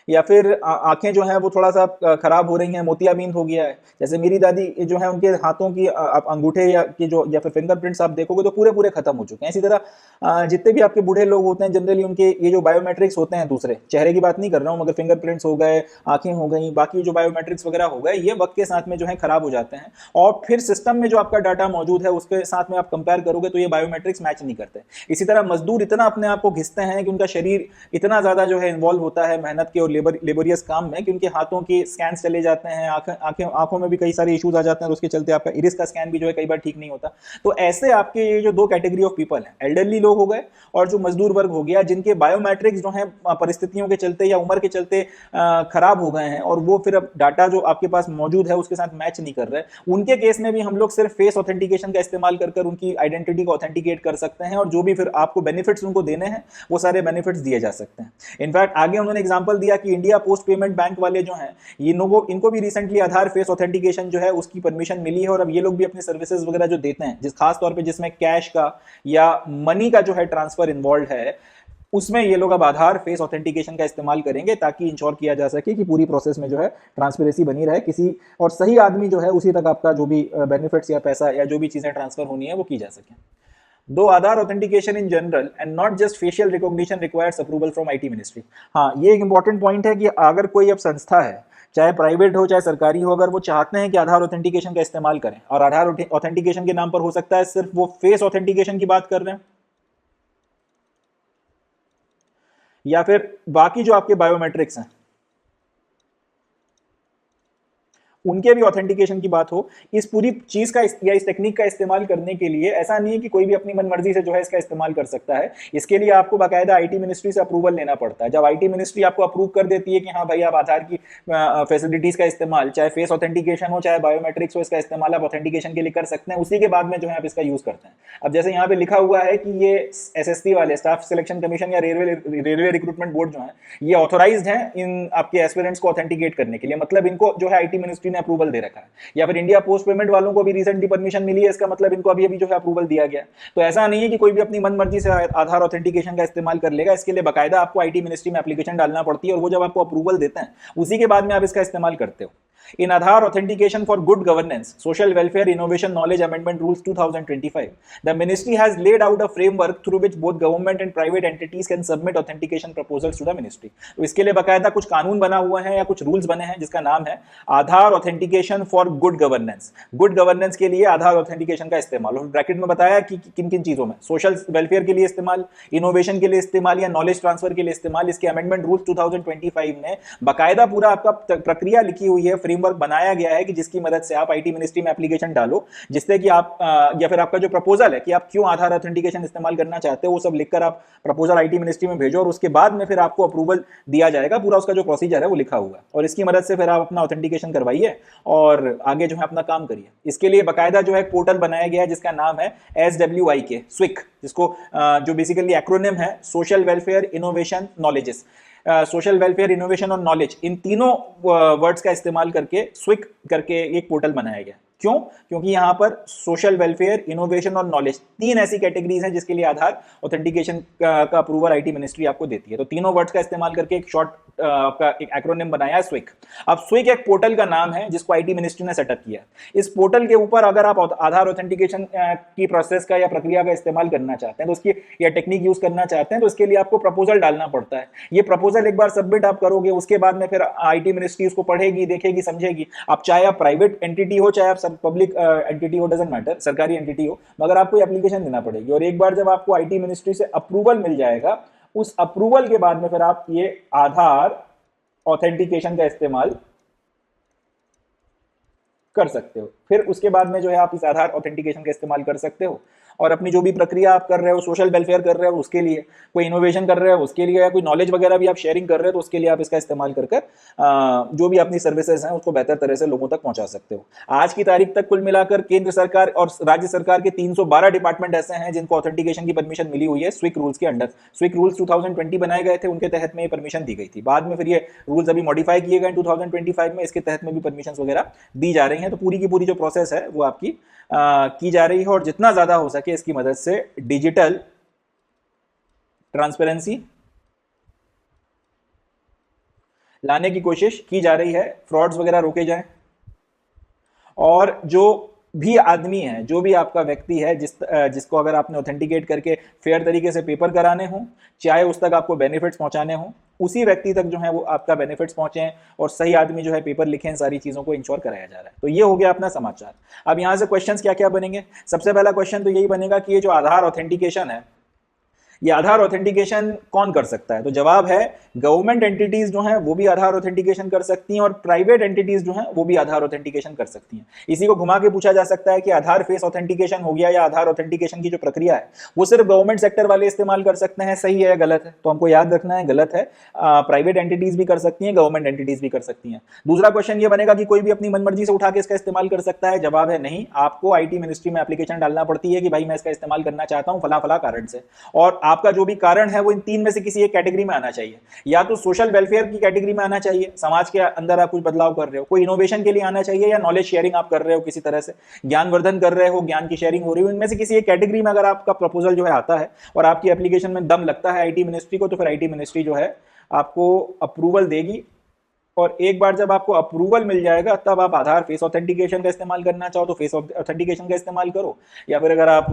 या फिर आंखें जो हैं वो थोड़ा सा खराब हो रही हैं, मोतियाबिंद हो गया है। जैसे मेरी दादी जो है उनके हाथों की आप अंगूठे या की जो या फिर फिंगरप्रिंट्स आप देखोगे तो पूरे पूरे खत्म हो चुके हैं। इसी तरह जितने भी आपके बूढ़े लोग होते हैं जनरली उनके ये जो बायोमेट्रिक्स होते हैं, दूसरे चेहरे की बात नहीं कर रहा हूँ, मगर फिंगरप्रिंट्स हो गए, आंखें हो गई, बाकी जो बायोमेट्रिक्स वगैरह हो गए, ये वक्त के साथ में जो है खराब हो जाते हैं, और फिर सिस्टम में जो आपका डाटा मौजूद है उसके साथ में आप कंपेयर करोगे तो ये बायोमेट्रिक्स मैच नहीं करते। इसी तरह मजदूर इतना अपने आप को घिसते हैं कि उनका शरीर इतना ज्यादा जो है इन्वॉल्व होता है मेहनत के और लेबोरियस काम में कि उनके हाथों के स्कैन चले जाते हैं, आंखों में भी कई सारे इश्यूज आ जाते हैं, और उसके चलते आपका इरिस का स्कैन भी जो है कई बार ठीक नहीं होता। तो ऐसे आपके ये जो दो कैटेगरी ऑफ पीपल हैं, एल्डरली लोग हो गए और जो मजदूर वर्ग हो गया, जिनके बायोमेट्रिक्स जो है परिस्थितियों के चलते या उम्र के चलते खराब हो गए हैं, और वो फिर अब डाटा जो आपके पास मौजूद है उसके साथ मैच नहीं कर रहे, उनके केस में भी हम लोग सिर्फ फेस ऑथेंटिकेशन का इस्तेमाल कर उनकी आइडेंटिटी को ऑथेंटिकेट कर सकते हैं, और जो भी फिर आपको बेनिफिट्स उनको देने हैं वो सारे बेनिफिट्स दिए जा सकते हैं। इनफैक्ट आगे उन्होंने एग्जांपल दिया कि इंडिया पोस्ट पेमेंट बैंक वाले जो हैं, ये लोगों इनको भी रिसेंटली आधार फेस ऑथेंटिकेशन जो है उसकी परमिशन मिली है, और अब ये लोग भी अपनी सर्विसेज वगैरह जो देते हैं, जिस खास तौर पे जिसमें कैश का या मनी का जो है ट्रांसफर इन्वॉल्व है, उसमें ये लोग अब आधार फेस ऑथेंटिकेशन का इस्तेमाल करेंगे, ताकि इंश्योर किया जा सके कि पूरी प्रोसेस में जो है ट्रांसपेरेंसी बनी रहे, किसी और सही आदमी जो है उसी तक आपका जो भी बेनिफिट्स या पैसा या जो भी चीजें ट्रांसफर होनी है वो की जा सके। दो Aadhaar authentication in general and not just facial recognition requires approval from IT ministry. हाँ, ये एक इंपॉर्टेंट पॉइंट है कि अगर कोई अब संस्था है, चाहे प्राइवेट हो चाहे सरकारी हो, अगर वो चाहते हैं कि आधार ऑथेंटिकेशन का इस्तेमाल करें, और आधार ऑथेंटिकेशन के नाम पर हो सकता है सिर्फ वो फेस ऑथेंटिकेशन की बात कर रहे हैं, या फिर बाकी जो आपके बायोमेट्रिक्स हैं उनके भी ऑथेंटिकेशन की बात हो, इस पूरी चीज का या इस टेक्निक का इस्तेमाल करने के लिए ऐसा नहीं है कि कोई भी अपनी मनमर्जी से जो है इसका इस्तेमाल कर सकता है। इसके लिए आपको बाकायदा आईटी मिनिस्ट्री से अप्रूवल लेना पड़ता है। जब आईटी मिनिस्ट्री आपको अप्रूव कर देती है कि हाँ भाई आप आधार की फैसिलिटीज का इस्तेमाल, चाहे फेस ऑथेंटिकेशन हो चाहे बायोमेट्रिक्स हो, इसका इस्तेमाल आप ऑथेंटिकेशन के लिए कर सकते हैं, उसी के बाद में जो है आप इसका यूज करते हैं। अब जैसे यहाँ पे लिखा हुआ है कि ये एसएससी वाले, स्टाफ सिलेक्शन कमीशन या रेलवे रिक्रूटमेंट बोर्ड जो है, ये ऑथोराइज्ड है इन आपके एस्पिरेंट्स को ऑथेंटिकेट करने के लिए, मतलब इनको जो है आईटी मिनिस्ट्री ने अप्रूवल दे रखा है। या फिर इंडिया पोस्ट पेमेंट वालों को भी रिसेंटली परमिशन मिली है, इसका मतलब इनको अभी अभी जो है अप्रूवल दिया गया। तो ऐसा नहीं है कि कोई भी अपनी मनमर्जी से आधार ऑथेंटिकेशन का इस्तेमाल कर लेगा। इसके लिए बाकायदा आपको आईटी मिनिस्ट्री में एप्लीकेशन डालना पड़ती है, और वो जब आपको अप्रूवल देते हैं उसी के बाद में आप इसका इस्तेमाल करते हो। In Aadhaar Authentication for Good Governance, Social Welfare Innovation Knowledge Amendment Rules 2025, the Ministry has laid out a framework through which both government and private entities can submit authentication proposals to the Ministry. तो इसके लिए बाकायदा कुछ कानून बना हुआ है या कुछ रूल्स बने हैं जिसका नाम है Aadhaar authentication for good governance. Good governance के लिए आधार ऑथेंटिकेशन का इस्तेमाल, और ब्रैकेट में बताया कि किन किन चीजों में, सोशल वेलफेयर के लिए इस्तेमाल, इनोवेशन के लिए इस्तेमाल या नॉलेज ट्रांसफर के लिए इस्तेमाल। इसके अमेंडमेंट रूल्स 2025 में बाकायदा पूरा आपका प्रक्रिया लिखी हुई है, फ्रेमवर्क बनाया गया है कि जिसकी मदद से आप आईटी मिनिस्ट्री में एप्लीकेशन डालो, जिससे कि आप या फिर आपका जो प्रपोजल है कि आप क्यों आधार ऑथेंटिकेशन इस्तेमाल करना चाहते हो, वो सब लिखकर आप प्रपोजल आईटी मिनिस्ट्री में भेजो, और उसके बाद में फिर आपको अप्रूवल दिया जाएगा। पूरा उसका जो प्रोसीजर है वो लिखा हुआ है, और इसकी मदद से फिर आप अपना ऑथेंटिकेशन करवाइए और आगे जो है अपना काम करिए। इसके लिए बाकायदा जो है पोर्टल बनाया गया है जिसका नाम है SWIK, स्विक, जिसको जो बेसिकली एक्रोनिम है social welfare innovation knowledges. Social welfare innovation और नॉलेज, इन तीनों वर्ड्स का इस्तेमाल करके स्विक करके एक पोर्टल बनाया गया। क्यों? क्योंकि यहाँ पर सोशल वेलफेयर, इनोवेशन और नॉलेज, तीन ऐसी कैटेगरीज हैं जिसके लिए आधार ऑथेंटिकेशन का अप्रूवल आईटी मिनिस्ट्री आपको देती है। तो तीनों वर्ड्स का इस्तेमाल करके एक शॉर्ट आपका एक एक्रोनिम बनाया है स्विक। अब स्विक एक पोर्टल का नाम है जिसको आईटी मिनिस्ट्री ने सेटअप किया। इस पोर्टल के ऊपर अगर आप आधार ऑथेंटिकेशन की प्रोसेस का या प्रक्रिया का इस्तेमाल करना चाहते हैं, तो उसकी या टेक्निक यूज करना चाहते हैं, तो इसके लिए आपको प्रपोजल डालना पड़ता है। ये प्रपोजल एक बार सबमिट आप करोगे, उसके बाद में फिर आईटी मिनिस्ट्री उसको पढ़ेगी, देखेगी, समझेगी। आप चाहे आप प्राइवेट एंटिटी हो चाहे आप पब्लिक एंटिटी हो, डजंट मैटर, सरकारी एंटिटी हो, मगर आपको एप्लीकेशन देना पड़ेगी। और एक बार जब आपको आईटी मिनिस्ट्री से अप्रूवल मिल जाएगा, उस अप्रूवल के बाद में फिर आप ये आधार ऑथेंटिकेशन का इस्तेमाल कर सकते हो। फिर उसके बाद में जो है आप इस आधार ऑथेंटिकेशन का इस्तेमाल कर सकते हो, और अपनी जो भी प्रक्रिया आप कर रहे हो, सोशल वेलफेयर कर रहे हो उसके लिए, कोई इनोवेशन कर रहे हो उसके लिए, या कोई नॉलेज वगैरह भी आप शेयरिंग कर रहे हो तो उसके लिए आप इसका इस्तेमाल कर जो भी अपनी सर्विसेज हैं उसको बेहतर तरह से लोगों तक पहुंचा सकते हो। आज की तारीख तक कुल मिलाकर केंद्र सरकार और राज्य सरकार के 312 डिपार्टमेंट ऐसे हैं जिनको ऑथेंटिकेशन की परमिशन मिली हुई है स्विक रूल्स के अंडर। स्विक रूल्स 2020 बनाए गए थे, उनके तहत में ये परमिशन दी गई थी। बाद में फिर ये रूल्स अभी मॉडिफाई किए गए 2025 में, इसके तहत में भी परमिशन वगैरह दी जा रही हैं। तो पूरी की पूरी जो प्रोसेस है वो आपकी की जा रही है, और जितना ज्यादा हो सके इसकी मदद से डिजिटल ट्रांसपेरेंसी लाने की कोशिश की जा रही है, फ्रॉड्स वगैरह रोके जाएं, और जो भी आदमी है, जो भी आपका व्यक्ति है जिसको अगर आपने ऑथेंटिकेट करके फेयर तरीके से पेपर कराने हो, चाहे उस तक आपको बेनिफिट्स पहुंचाने हो, उसी व्यक्ति तक जो है वो आपका बेनिफिट्स पहुंचे और सही आदमी जो है पेपर लिखे, इन सारी चीजों को इंश्योर कराया जा रहा है। तो ये हो गया अपना समाचार। अब यहां से क्वेश्चंस क्या क्या बनेंगे? सबसे पहला क्वेश्चन तो यही बनेगा कि ये जो आधार ऑथेंटिकेशन है, ये आधार ऑथेंटिकेशन कौन कर सकता है? तो जवाब है गवर्नमेंट एंटिटीज जो हैं वो भी आधार ऑथेंटिकेशन कर सकती हैं, और प्राइवेट एंटिटीज जो हैं वो भी आधार ऑथेंटिकेशन कर सकती हैं। इसी को घुमा के पूछा जा सकता है कि आधार फेस ऑथेंटिकेशन हो गया, या आधार ऑथेंटिकेशन की जो प्रक्रिया है वो सिर्फ गवर्नमेंट सेक्टर वाले इस्तेमाल कर सकते हैं, सही है या गलत है? तो हमको याद रखना है गलत है। प्राइवेट एंटिटीज भी कर सकती हैं, गवर्नमेंट एंटिटीज भी कर सकती हैं। दूसरा क्वेश्चन ये बनेगा कि कोई भी अपनी मनमर्जी से उठा के इसका इस्तेमाल कर सकता है? जवाब है नहीं, आपको आईटी मिनिस्ट्री में एप्लीकेशन डालना पड़ती है कि भाई मैं इसका इस्तेमाल करना चाहता हूं फला फला कारण से, और आपका जो भी कारण है वो इन तीन में से किसी एक कैटेगरी में आना चाहिए। या तो सोशल वेलफेयर की कैटेगरी में आना चाहिए, समाज के अंदर आप कुछ बदलाव कर रहे हो, कोई इनोवेशन के लिए आना चाहिए, या नॉलेज शेयरिंग आप कर रहे हो, किसी तरह से ज्ञानवर्धन कर रहे हो, ज्ञान की शेयरिंग हो रही हो, इनमें से किसी एक कैटेगरी में अगर आपका प्रपोजल जो है आता है और आपकी एप्लीकेशन में दम लगता है आईटी मिनिस्ट्री को, तो फिर आईटी मिनिस्ट्री जो है आपको अप्रूवल देगी। और एक बार जब आपको अप्रूवल मिल जाएगा तब आप आधार फेस ऑथेंटिकेशन का इस्तेमाल करना चाहो तो फेस ऑथेंटिकेशन का इस्तेमाल करो, या फिर अगर आप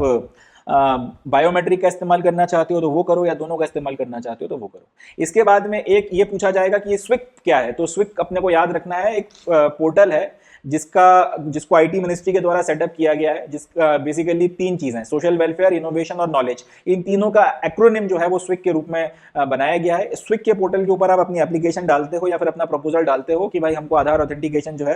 बायोमेट्रिक का इस्तेमाल करना चाहते हो तो वो करो, या दोनों का इस्तेमाल करना चाहते हो तो वो करो। इसके बाद में एक ये पूछा जाएगा कि ये स्विफ्ट क्या है। तो स्विफ्ट अपने को याद रखना है, एक पोर्टल है जिसको आईटी मिनिस्ट्री के द्वारा सेटअप किया गया है, जिसका बेसिकली तीन चीजें, सोशल वेलफेयर, इनोवेशन और नॉलेज, इन तीनों का एक्रोनिम जो है वो स्विक के रूप में बनाया गया है। स्विक के पोर्टल के ऊपर आप अपनी एप्लीकेशन डालते हो या फिर अपना प्रपोजल डालते हो कि भाई हमको आधार ऑथेंटिकेशन जो है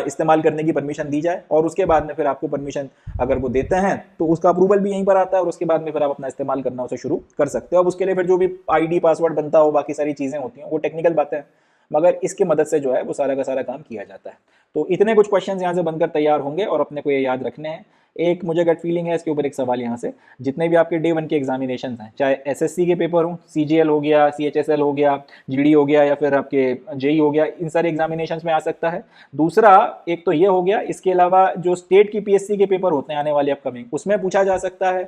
इस्तेमाल करने की परमिशन दी जाए, और उसके बाद में फिर आपको परमिशन अगर वो देते हैं तो उसका अप्रूवल भी यहीं पर आता है, और उसके बाद में फिर आप अपना इस्तेमाल करना उसे शुरू कर सकते हो। अब उसके लिए फिर जो भी आईडी पासवर्ड बनता हो, बाकी सारी चीजें होती हैं, वो टेक्निकल बातें हैं, मगर इसकी मदद से जो है वो सारा का सारा काम किया जाता है। तो इतने कुछ क्वेश्चंस यहाँ से बनकर तैयार होंगे और अपने को ये याद रखने हैं। एक मुझे गट फीलिंग है इसके ऊपर एक सवाल यहाँ से, जितने भी आपके डे 1 के एग्जामिनेशन हैं, चाहे एसएससी के पेपर हो, सीजीएल हो गया, सीएचएसएल हो गया, जीडी हो गया, या फिर आपके जेई हो गया, इन सारे एग्जामिनेशन में आ सकता है। दूसरा एक तो ये हो गया, इसके अलावा जो स्टेट की पीएससी के पेपर होते हैं आने वाले अपकमिंग, उसमें पूछा जा सकता है।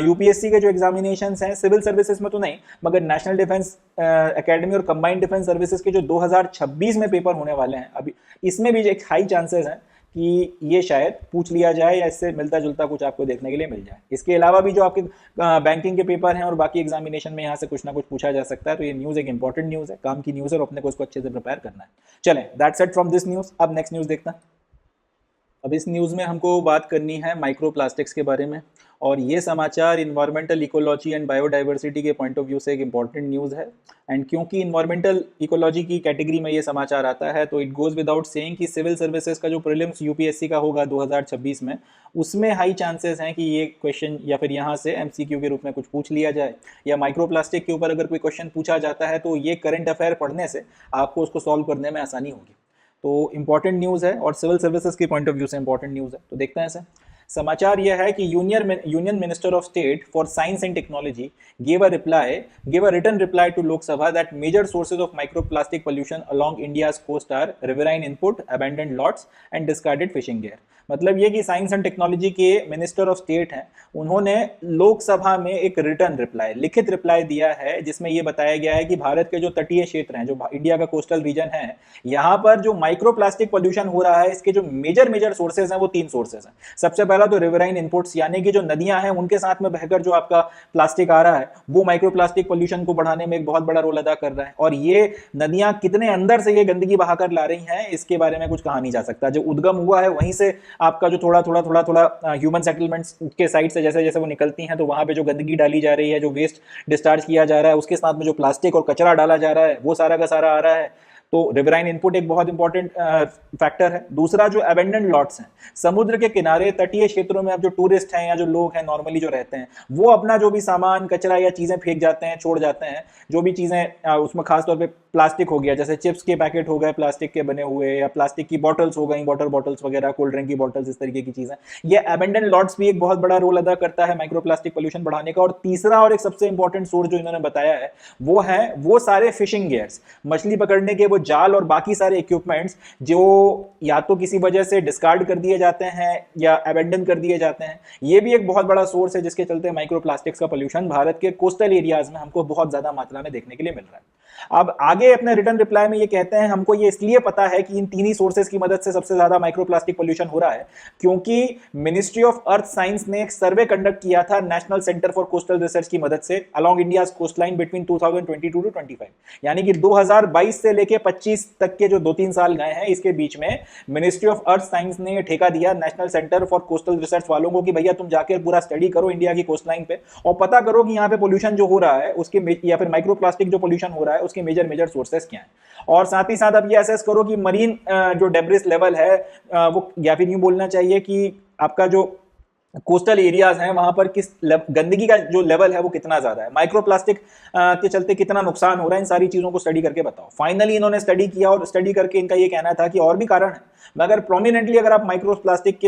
यूपीएससी के जो एग्जामिनेशन हैं सिविल सर्विसेज में तो नहीं, मगर नेशनल डिफेंस एकेडमी और कंबाइंड डिफेंस सर्विसेज के जो 2026 में पेपर होने वाले हैं अभी, इसमें भी एक हाई चांसेस हैं कि ये शायद पूछ लिया जाए या इससे मिलता जुलता कुछ आपको देखने के लिए मिल जाए। इसके अलावा भी जो आपके बैंकिंग के पेपर हैं और बाकी एग्जामिनेशन में यहाँ से कुछ ना कुछ पूछा जा सकता है। तो ये न्यूज़ एक इंपॉर्टेंट न्यूज़ है, काम की न्यूज़ है, और अपने को इसको अच्छे से प्रिपेयर करना है। चलें, that's it from this news. अब नेक्स्ट न्यूज़ देखते हैं। अब इस न्यूज़ में हमको बात करनी है माइक्रो प्लास्टिक्स के बारे में, और ये समाचार इन्वायरमेंटल इकोलॉजी एंड बायोडाइवर्सिटी के पॉइंट ऑफ व्यू से एक इंपॉर्टेंट न्यूज़ है। एंड क्योंकि इन्वायरमेंटल इकोलॉजी की कैटेगरी में ये समाचार आता है, तो इट गोज़ विदाउट सेइंग कि सिविल सर्विसेज का जो प्रीलिम्स यूपीएससी का होगा 2026 में, उसमें हाई चांसेस हैं कि ये क्वेश्चन या फिर यहाँ से एमसीक्यू के रूप में कुछ पूछ लिया जाए, या माइक्रो प्लास्टिक के ऊपर अगर कोई क्वेश्चन पूछा जाता है तो ये करंट अफेयर पढ़ने से आपको उसको सॉल्व करने में आसानी होगी। तो इंपॉर्टेंट न्यूज़ है और सिविल सर्विसेज के पॉइंट ऑफ व्यू से इंपॉर्टेंट न्यूज़ है। तो देखते हैं इसे। समाचार यह है कि union minister of state for science and technology gave a written reply to Lok Sabha that major sources of microplastic pollution along India's coast are riverine input, abandoned lots and discarded fishing gear। मतलब ये कि science and technology के minister of state हैं, उन्होंने लोकसभा में एक return reply, लिखित reply दिया है, जिसमें ये बताया गया है कि भारत के जो तटीय क्षेत्र हैं, जो इंडिया का कोस्टल रीजन है, यहाँ पर जो माइक्रो प्लास्टिक पॉल्यूशन हो रहा है, इसके जो मेजर सोर्सेज हैं वो 3 सोर्सेज हैं। सबसे पहला तो रिवराइन इनपुट्स, यानी कि जो नदियां हैं उनके साथ में बहकर जो आपका प्लास्टिक आ रहा है, वो माइक्रो प्लास्टिक पॉल्यूशन को बढ़ाने में एक बहुत बड़ा रोल अदा कर रहा है। और ये नदियां कितने अंदर से ये गंदगी बहाकर ला रही हैं, इसके बारे में कुछ कहा नहीं जा सकता। जो उद्गम हुआ है वहीं से आपका जो थोड़ा ह्यूमन सेटलमेंट्स के साइड से जैसे जैसे वो निकलती हैं, तो वहां पे जो गंदगी डाली जा रही है, जो वेस्ट डिस्चार्ज किया जा रहा है, उसके साथ में जो प्लास्टिक और कचरा डाला जा रहा है, वो सारा का सारा आ रहा है। तो रिवराइन इनपुट एक बहुत इंपॉर्टेंट फैक्टर है। दूसरा जो अबेंडेंड लॉट्स हैं, समुद्र के किनारे तटीय क्षेत्रों में अब जो टूरिस्ट हैं या जो लोग हैं नॉर्मली जो रहते हैं, वो अपना जो भी सामान, कचरा या चीजें फेंक जाते हैं, छोड़ जाते हैं, जो भी चीजें उसमें खासतौर पे प्लास्टिक हो गया, जैसे चिप्स के पैकेट हो गए प्लास्टिक के बने हुए, या प्लास्टिक की बॉटल्स हो गई, वाटर बॉटल्स वगैरह, कोल्ड ड्रिंक की बॉटल्स, इस तरीके की चीजें, ये अबेंडेंड लॉट्स भी एक बहुत बड़ा रोल अदा करता है माइक्रो प्लास्टिक पॉल्यूशन बढ़ाने का। और तीसरा और एक सबसे इंपॉर्टेंट सोर्स जो इन्होंने बताया है वो सारे फिशिंग गियर्स, मछली पकड़ने के वो जाल और बाकी सारे इक्विपमेंट्स जो या तो किसी वजह से डिस्कार्ड कर दिए जाते हैं या अबेंडन कर दिए जाते हैं, ये भी एक बहुत बड़ा सोर्स है जिसके चलते माइक्रो प्लास्टिक्स का पॉल्यूशन भारत के कोस्टल एरियाज में हमको बहुत ज्यादा मात्रा में देखने के लिए मिल रहा है। अब आगे अपने रिटर्न रिप्लाई में ये कहते हैं, हमको ये इसलिए पता है कि इन तीन ही सोर्सेज की मदद से सबसे ज्यादा माइक्रोप्लास्टिक पॉल्यूशन हो रहा है, क्योंकि मिनिस्ट्री ऑफ अर्थ साइंस ने एक सर्वे कंडक्ट किया था national centre for coastal research की मदद से along India's coast line between 2022 to 25, यानी कि 2022 से लेके 25 तक के जो 2-3 साल गए हैं, इसके बीच में मिनिस्ट्री ऑफ अर्थ साइंस ने ठेका दिया national centre for coastal research वालों को कि भैया तुम जाकर पूरा स्टडी करो इंडिया की कोस्ट लाइन पे और पता करो कि यहाँ पे पोल्यूशन जो हो रहा है उसके, या फिर माइक्रोप्लास्टिक जो पोल्यूशन हो रहा है उसके मेजर सोर्सेस क्या हैं। और साथ ही साथ अब ये असेस करो कि मरीन जो डेब्रिस लेवल है वो, या फिर यूं बोलना चाहिए कि आपका जो कोस्टल एरियाज हैं वहां पर किस गंदगी का जो लेवल है वो कितना ज्यादा है, माइक्रोप्लास्टिक के चलते कितना नुकसान हो रहा है, इन सारी चीजों को स्टडी करके बताओ। फाइनली इन्होंने स्टडी किया और स्टडी करके इनका ये कहना था कि और भी कारण है, मगर प्रोमिनेंटली अगर आप माइक्रोप्लास्टिक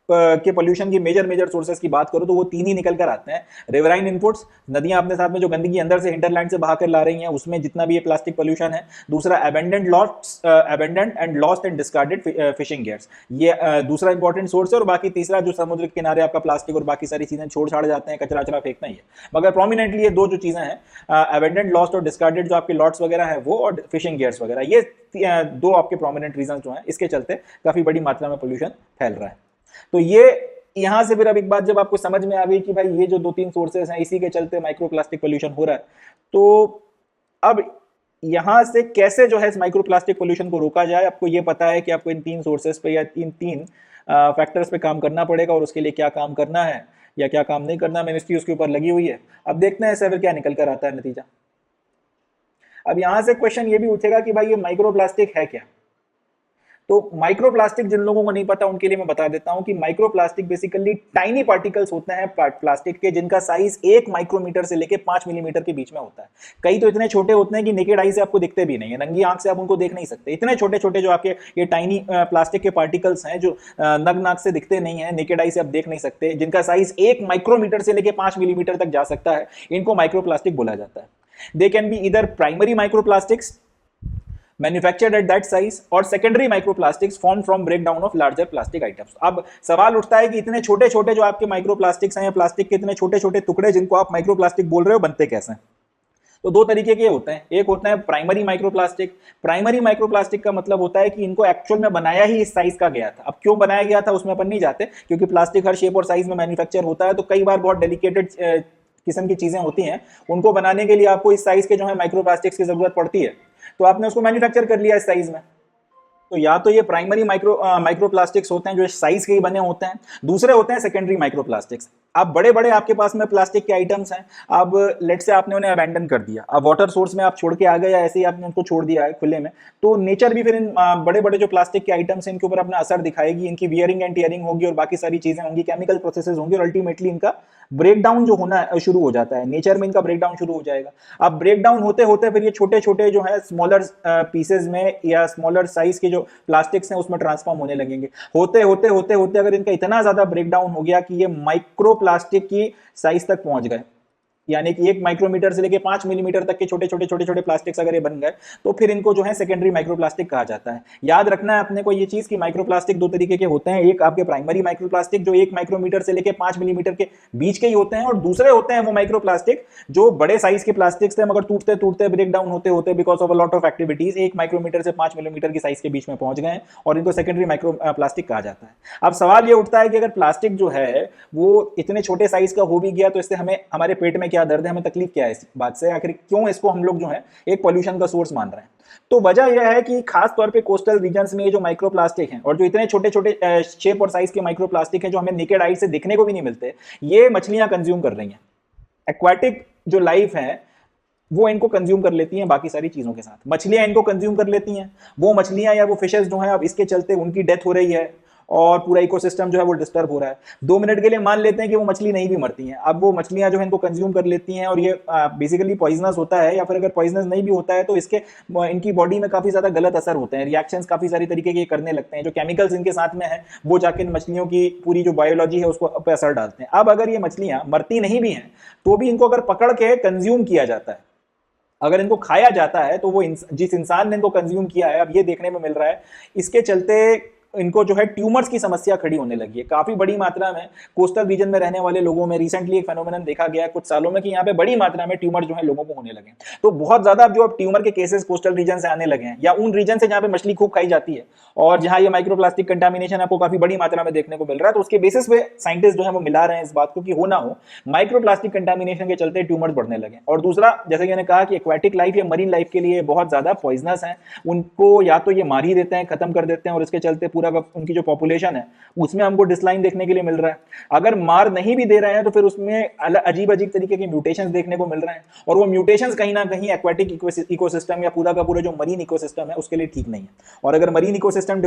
के पोल्यूशन की मेजर सोर्सेस की बात करो तो वो 3 ही निकल कर आते हैं। रिवराइन इनपुट्स, नदियां अपने साथ में जो गंदगी अंदर से हिंटरलैंड से बहाकर ला रही हैं उसमें जितना भी ये प्लास्टिक पोल्यूशन है। दूसरा abandoned and lost and discarded fishing gears, ये दूसरा इंपॉर्टेंट सोर्स है। और बाकी तीसरा जो समुद्र के किनारे आपका प्लास्टिक और बाकी सारी चीजें छोड़ छाड़ जाते हैं, कचरा फेंकना ही है। मगर प्रोमिनेंटली ये 2 जो चीजें हैं, अबेंडेंड, लॉस्ट और डिस्कार्डेड जो आपके लॉट्स वगैरह है वो, और फिशिंग गियर्स वगैरह, ये 2 आपके प्रोमिनेंट रीजन जो हैं, इसके चलते काफी बड़ी मात्रा में पोल्यूशन फैल रहा है। तो ये यहां से फिर अब एक बात जब आपको समझ में आ गई कि भाई ये जो 2-3 सोर्सेस हैं इसी के चलते माइक्रोप्लास्टिक पोल्यूशन हो रहा है, तो अब यहां से कैसे जो है इस माइक्रोप्लास्टिक पोल्यूशन को रोका जाए, आपको ये पता है कि आपको इन 3 सोर्सेस पे या इन 3 फैक्टर्स पे काम करना पड़ेगा और उसके लिए क्या काम करना है या क्या काम नहीं करना, मिनिस्ट्री उसके ऊपर लगी हुई है। अब देखते हैं इससे फिर क्या निकल कर आता है नतीजा। अब यहां से क्वेश्चन ये भी उठेगा कि भाई ये माइक्रोप्लास्टिक है क्या। तो माइक्रोप्लास्टिक जिन लोगों को नहीं पता उनके लिए मैं बता देता हूं कि माइक्रोप्लास्टिक बेसिकली टाइनी पार्टिकल्स होते हैं प्लास्टिक के, जिनका साइज 1 माइक्रोमीटर से लेके 5 मिलीमीटर के बीच में होता है। कई तो इतने छोटे होते हैं कि नेकेड आई से आपको दिखते भी नहीं है, नंगी आंख से आप उनको देख नहीं सकते। इतने छोटे छोटे जो आपके ये टाइनी प्लास्टिक के पार्टिकल्स हैं जो नग्न आंख से दिखते नहीं है, नेकेड आई से आप देख नहीं सकते, जिनका साइज 1 माइक्रोमीटर से लेके 5 मिलीमीटर तक जा सकता है, इनको माइक्रोप्लास्टिक बोला जाता है। दे कैन बी इधर primary microplastics manufactured at that size और secondary microplastics form from breakdown of larger plastic items. अब सवाल उठता है कि इतने छोटे छोटे जो आपके माइक्रोप्लास्टिक्स हैं या प्लास्टिक के इतने छोटे छोटे टुकड़े जिनको आप माइक्रोप्लास्टिक बोल रहे हो बनते कैसे हैं। तो 2 तरीके के होते हैं, एक होता है प्राइमरी माइक्रोप्लास्टिक। प्राइमरी माइक्रोप्लास्टिक का मतलब होता है कि इनको एक्चुअल में बनाया ही इस साइज का गया था। अब क्यों बनाया गया था उसमें अपन नहीं जाते, क्योंकि प्लास्टिक हर शेप और साइज में मैन्युफैक्चर होता है, तो कई बार बहुत डेलिकेटेड किस्म की चीजें होती हैं, उनको बनाने के लिए आपको इस साइज के जो है माइक्रोप्लास्टिक्स की जरूरत पड़ती है, तो आपने उसको मैन्युफैक्चर कर लिया इस साइज में। तो या तो ये प्राइमरी माइक्रोप्लास्टिक्स होते हैं जो इस साइज के ही बने होते हैं, दूसरे होते हैं सेकेंडरी माइक्रोप्लास्टिक्स। अब बड़े बड़े आपके पास में प्लास्टिक के आइटम्स हैं, अब लेट से आपने उन्हें अबैंडन कर दिया, अब वाटर सोर्स में आप छोड़ के आ गए या ऐसे ही आपने उनको छोड़ दिया है खुले में, तो नेचर भी फिर इन बड़े बड़े जो प्लास्टिक के आइटम्स हैं इनके ऊपर अपना असर दिखाएगी, इनकी वियरिंग एंड टीयरिंग होगी और बाकी सारी चीजें होंगी, केमिकल प्रोसेसेस होंगे और अल्टीमेटली इनका ब्रेकडाउन जो होना शुरू हो जाता है, नेचर में इनका ब्रेकडाउन शुरू हो जाएगा। अब ब्रेकडाउन होते होते फिर ये छोटे छोटे जो है स्मॉलर पीसेज में या स्मॉलर साइज के जो प्लास्टिक्स हैं उसमें ट्रांसफॉर्म होने लगेंगे। होते होते होते होते अगर इनका इतना ज्यादा ब्रेकडाउन हो गया कि ये माइक्रो प्लास्टिक की साइज तक पहुंच गए, यानी कि 1 माइक्रोमीटर से लेके 5 मिलीमीटर तक के छोटे छोटे छोटे छोटे प्लास्टिक्स अगर ये बन गए, तो फिर इनको जो है सेकेंडरी माइक्रोप्लास्टिक कहा जाता है। याद रखना है अपने को ये चीज कि माइक्रोप्लास्टिक 2 तरीके के होते हैं, एक आपके प्राइमरी माइक्रोप्लास्टिक जो 1 माइक्रोमीटर से लेके 5 मिलीमीटर के बीच के ही होते हैं, और दूसरे होते हैं वो माइक्रोप्लास्टिक जो बड़े साइज के प्लास्टिक्स थे मगर टूटते टूटते ब्रेक डाउन होते होते because of a lot of activities 1 micrometre से 5 मिलीमीटर की साइज के बीच में पहुंच गए और इनको सेकेंडरी माइक्रोप्लास्टिक कहा जाता है। अब सवाल ये उठता है कि अगर प्लास्टिक जो है वो इतने छोटे साइज का हो भी गया तो इससे हमें हमारे पेट में क्या दर्द है, हमें तकलीफ क्या है इस बात से, आखिर क्यों इसको हम लोग जो है एक पोल्यूशन का सोर्स मान रहे हैं। तो वजह यह है कि खास तौर पे कोस्टल रीजन्स में ये जो माइक्रोप्लास्टिक हैं और जो इतने छोटे छोटे शेप और साइज के माइक्रोप्लास्टिक हैं जो हमें नेकेड आई से दिखने को भी नहीं मिलते, ये मछलियां कंज्यूम कर रही हैं। एक्वाटिक जो लाइफ है वो इनको कंज्यूम कर लेती हैं बाकी सारी चीजों के साथ, मछलियां इनको कंज्यूम कर लेती हैं, वो मछलियां या वो फिशेस जो हैं अब इसके चलते उनकी डेथ हो रही है और पूरा इकोसिस्टम जो है वो डिस्टर्ब हो रहा है। 2 मिनट के लिए मान लेते हैं कि वो मछली नहीं भी मरती हैं, अब वो मछलियां जो है इनको कंज्यूम कर लेती हैं और ये बेसिकली पॉइजनस होता है, या फिर अगर पॉइजनस नहीं भी होता है तो इसके इनकी बॉडी में काफी ज्यादा गलत असर होते हैं, रिएक्शंस काफी सारी तरीके के करने लगते हैं, जो केमिकल्स इनके साथ में है वो जाके मछलियों की पूरी जो बायोलॉजी है उसको पे असर डालते हैं। अब अगर ये मछलियां मरती नहीं भी हैं तो भी इनको अगर पकड़ के कंज्यूम किया जाता है, अगर इनको खाया जाता है, तो वो जिस इंसान ने इनको कंज्यूम किया है अब ये देखने में मिल रहा है इसके चलते इनको जो है ट्यूमर्स की समस्या खड़ी होने लगी है काफी बड़ी मात्रा में। कोस्टल रीजन में रहने वाले लोगों में रिसेंटली एक फेनोमेनन देखा गया है कुछ सालों में कि यहाँ पे बड़ी मात्रा में ट्यूमर जो है लोगों को होने लगे। तो बहुत ज्यादा अब जो अब ट्यूमर के केसेस कोस्टल रीजन से आने लगे हैं या उन रीजन से जहाँ पे मछली खूब खाई जाती है और जहाँ ये माइक्रोप्लास्टिक कंटामिनेशन आपको काफी बड़ी मात्रा में देखने को मिल रहा है, तो उसके बेसिस पे साइंटिस्ट जो है वो मिला रहे हैं इस बात को कि हो ना हो माइक्रोप्लास्टिक कंटामिनेशन के चलते ट्यूमर्स बढ़ने लगे। और दूसरा, जैसे कि मैंने कहा कि एक्वाटिक लाइफ या मरीन लाइफ के लिए बहुत ज्यादा पॉइजनस है, उनको या तो ये मार ही देते हैं, खत्म कर देते हैं और इसके चलते पूरा उनकी जो पॉपुलेशन है उसमें हमको डिस्लाइन देखने के लिए मिल रहा है। अगर मार नहीं भी दे रहे हैं तो फिर उसमें अजीब अजीब तरीके के म्यूटेशंस देखने को मिल रहे हैं और वो म्यूटेशंस कहीं ना कहीं एक्वाटिक इकोसिस्टम या पूरा का पूरा जो मरीन इकोसिस्टम है उसके लिए ठीक नहीं है। और अगर मरीन इकोसिस्टम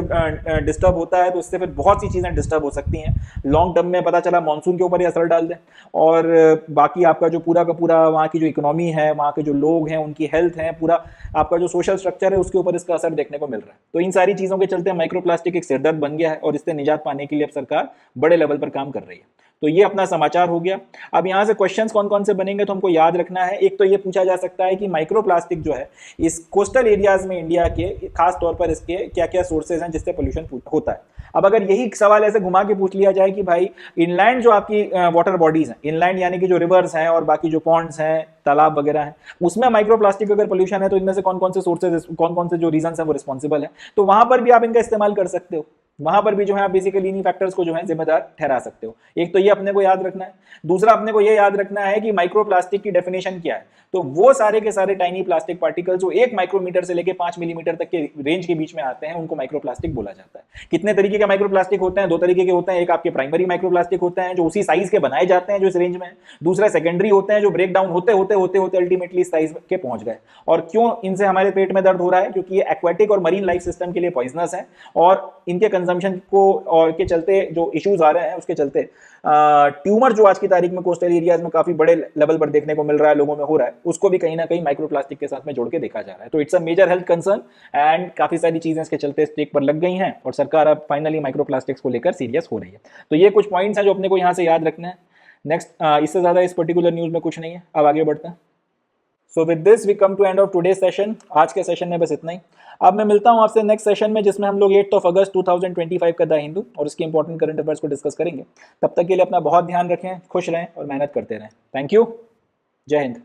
डिस्टर्ब होता है तो इससे फिर बहुत सी चीजें डिस्टर्ब हो सकती हैं। लॉन्ग टर्म में पता चला मानसून के ऊपर असर डाल दे और बाकी आपका जो पूरा का पूरा वहाँ की जो इकोनॉमी है, वहाँ के जो लोग हैं, उनकी हेल्थ है, पूरा आपका जो सोशल स्ट्रक्चर है उसके ऊपर इसका असर देखने को मिल रहा है। तो इन सारी चीजों के चलते माइक्रोप्लास्टिक एक सिरदर्द बन गया है और इससे निजात पाने के लिए अब सरकार बड़े लेवल पर काम कर रही है। तो ये अपना समाचार हो गया। अब यहां से क्वेश्चंस कौन कौन से बनेंगे तो हमको याद रखना है। एक तो ये पूछा जा सकता है कि माइक्रोप्लास्टिक जो है इस कोस्टल एरियाज में इंडिया के खास तौर पर इसके क्या क्या सोर्सेज हैं जिससे पोल्यूशन होता है। अब अगर यही सवाल ऐसे घुमा के पूछ लिया जाए कि भाई इनलैंड जो आपकी वाटर बॉडीज हैं, इनलैंड यानी कि जो रिवर्स हैं और बाकी जो पॉन्ड्स हैं, तालाब वगैरह हैं, उसमें माइक्रोप्लास्टिक अगर पोल्यूशन है तो इनमें से कौन कौन से सोर्सेज, कौन कौन से जो रीजन है वो रिस्पॉन्सिबल है, तो वहां पर भी आप इनका इस्तेमाल कर सकते हो। वहां पर भी जो है आप बेसिकली इन्हीं फैक्टर्स को जो है जिम्मेदार ठहरा सकते हो। एक तो ये अपने को याद रखना है, दूसरा अपने को ये याद रखना है कि माइक्रोप्लास्टिक की डेफिनेशन क्या है। तो वो सारे के सारे टाइनी प्लास्टिक पार्टिकल जो 1 माइक्रोमीटर से लेकर 5 मिलीमीटर तक के रेंज के बीच में आते हैं उनको माइक्रोप्लास्टिक बोला जाता है। कितने तरीके के माइक्रोप्लास्टिक होते हैं? 2 तरीके के होते हैं। एक आपके प्राइमरी माइक्रोप्लास्टिक होते हैं जो उसी साइज के बनाए जाते हैं जो इस रेंज में है। दूसरा सेकेंडरी होते हैं जो ब्रेक डाउन होते होते होते होते अल्टीमेटली साइज के पहुंच गए। और क्यों इनसे हमारे पेट में दर्द हो रहा है? क्योंकि ये एक्वेटिक और मरीन लाइफ सिस्टम के लिए पॉइजनस है और इनके कंजम्पशन को और के चलते जो इश्यूज आ रहे हैं उसके चलते ट्यूमर जो आज की तारीख में कोस्टल एरियाज में काफी बड़े लेवल पर देखने को मिल रहा है, लोगों में हो रहा है, उसको भी कहीं ना कहीं माइक्रोप्लास्टिक के साथ में जोड़ के देखा जा रहा है। तो it's a major health concern and काफी सारी चीजें इसके चलते स्टेक पर लग गई हैं और सरकार अब फाइनली माइक्रोप्लास्टिक्स को लेकर सीरियस हो रही है। तो ये कुछ पॉइंट्स हैं जो अपने को यहाँ से याद रखना है। नेक्स्ट, इससे ज्यादा इस पर्टिकुलर न्यूज में कुछ नहीं है। अब आगे बढ़ते हैं। So with this we come to end of today session. आज के सेशन में बस इतना ही। अब मैं मिलता हूं आपसे नेक्स्ट सेशन में जिसमें हम लोग 8 अगस्त 2025 का द हिंदू और उसके इंपॉर्टेंट करंट अफेयर्स को डिस्कस करेंगे। तब तक के लिए अपना बहुत ध्यान रखें, खुश रहें और मेहनत करते रहें। Thank you. जय हिंद।